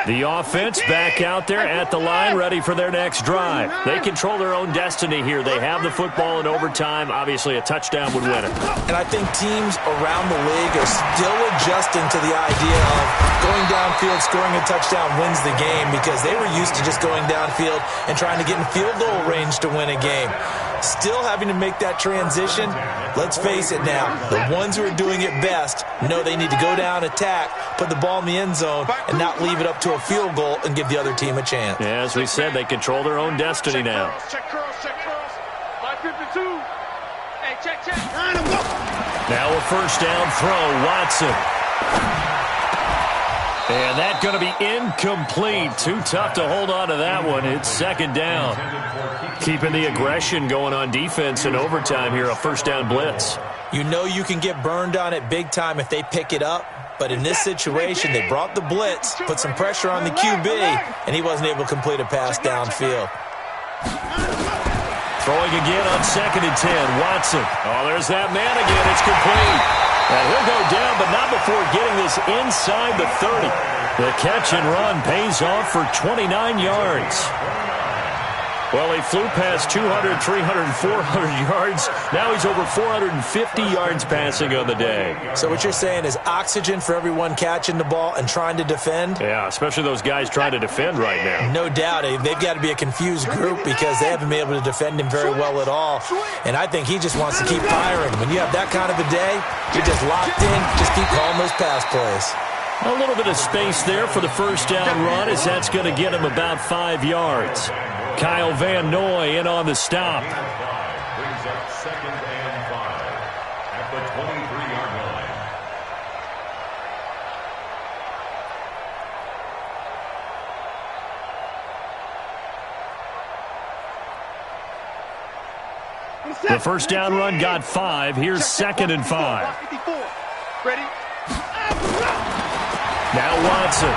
The offense back out there at the line, ready for their next drive. They control their own destiny here. They have the football in overtime. Obviously, a touchdown would win it. And I think teams around the league are still adjusting to the idea of going downfield, scoring a touchdown wins the game, because they were used to just going downfield and trying to get in field goal range to win a game. Still having to make that transition. Let's face it now, the ones who are doing it best know they need to go down, attack, put the ball in the end zone, and not leave it up to a field goal and give the other team a chance. Yeah, as we said, they control their own destiny now. Check curls, check curls. Line 52. Hey, check. Now a first down throw, Watson. And that's going to be incomplete. Too tough to hold on to that one. It's second down. Keeping the aggression going on defense in overtime here, a first down blitz. You know you can get burned on it big time if they pick it up. But in this situation, they brought the blitz, put some pressure on the QB, and he wasn't able to complete a pass downfield. Throwing again on 2nd and 10. Watson. Oh, there's that man again. It's complete. And he'll go down, but not before getting this inside the 30. The catch and run pays off for 29 yards. Well, he flew past 200, 300, 400 yards. Now he's over 450 yards passing on the day. So what you're saying is oxygen for everyone catching the ball and trying to defend? Yeah, especially those guys trying to defend right now. No doubt. They've got to be a confused group because they haven't been able to defend him very well at all. And I think he just wants to keep firing. When you have that kind of a day, you're just locked in. Just keep calling those pass plays. A little bit of space there for the first down run, as that's going to get him about 5 yards. Kyle Van Noy in on the stop. Brings up 2nd and 5 at the 23-yard line. The first down run got 5. Here's 2nd and 5. Ready? Now Watson.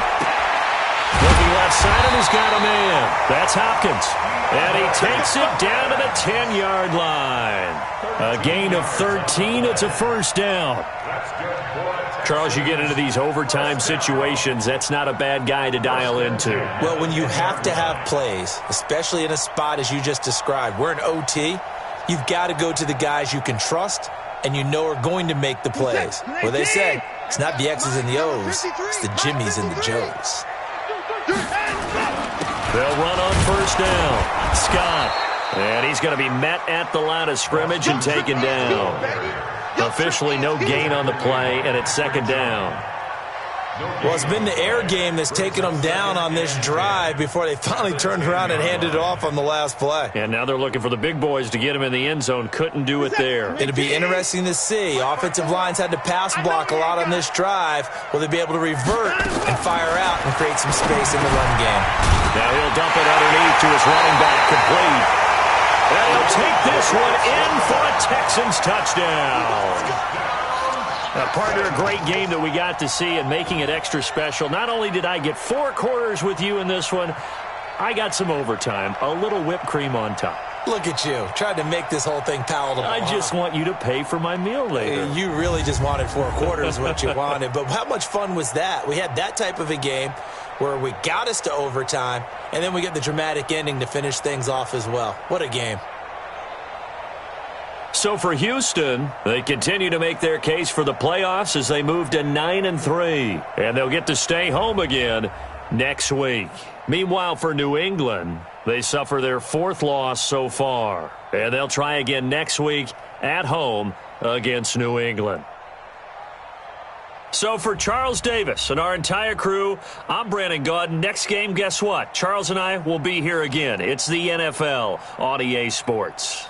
Looking left side, and he's got a man. That's Hopkins. And he takes it down to the 10-yard line. A gain of 13. It's a first down. Charles, you get into these overtime situations, that's not a bad guy to dial into. Well, when you have to have plays, especially in a spot as you just described, we're in OT, you've got to go to the guys you can trust and you know are going to make the plays. Well, they say it's not the X's and the O's, it's the Jimmies and the Joes. They'll run on first down. Scott. And he's going to be met at the line of scrimmage and taken down. Officially no gain on the play, and it's second down. Well, it's been the air game that's taken them down on this drive before they finally turned around and handed it off on the last play. And now they're looking for the big boys to get him in the end zone. Couldn't do it there. It'll be interesting to see. Offensive lines had to pass block a lot on this drive. Will they be able to revert and fire out and create some space in the run game? Now he'll dump it underneath to his running back, complete. And he'll take this one in for a Texans touchdown. Partner, a great game that we got to see and making it extra special. Not only did I get 4 quarters with you in this one, I got some overtime, a little whipped cream on top. Look at you, trying to make this whole thing palatable. I just want you to pay for my meal later. You really just wanted 4 quarters what you wanted. But how much fun was that? We had that type of a game where we got us to overtime, and then we get the dramatic ending to finish things off as well. What a game. So for Houston, they continue to make their case for the playoffs as they move to 9-3. And they'll get to stay home again next week. Meanwhile, for New England, they suffer their 4th loss so far. And they'll try again next week at home against New England. So for Charles Davis and our entire crew, I'm Brandon Gaudin. Next game, guess what? Charles and I will be here again. It's the NFL on EA Sports.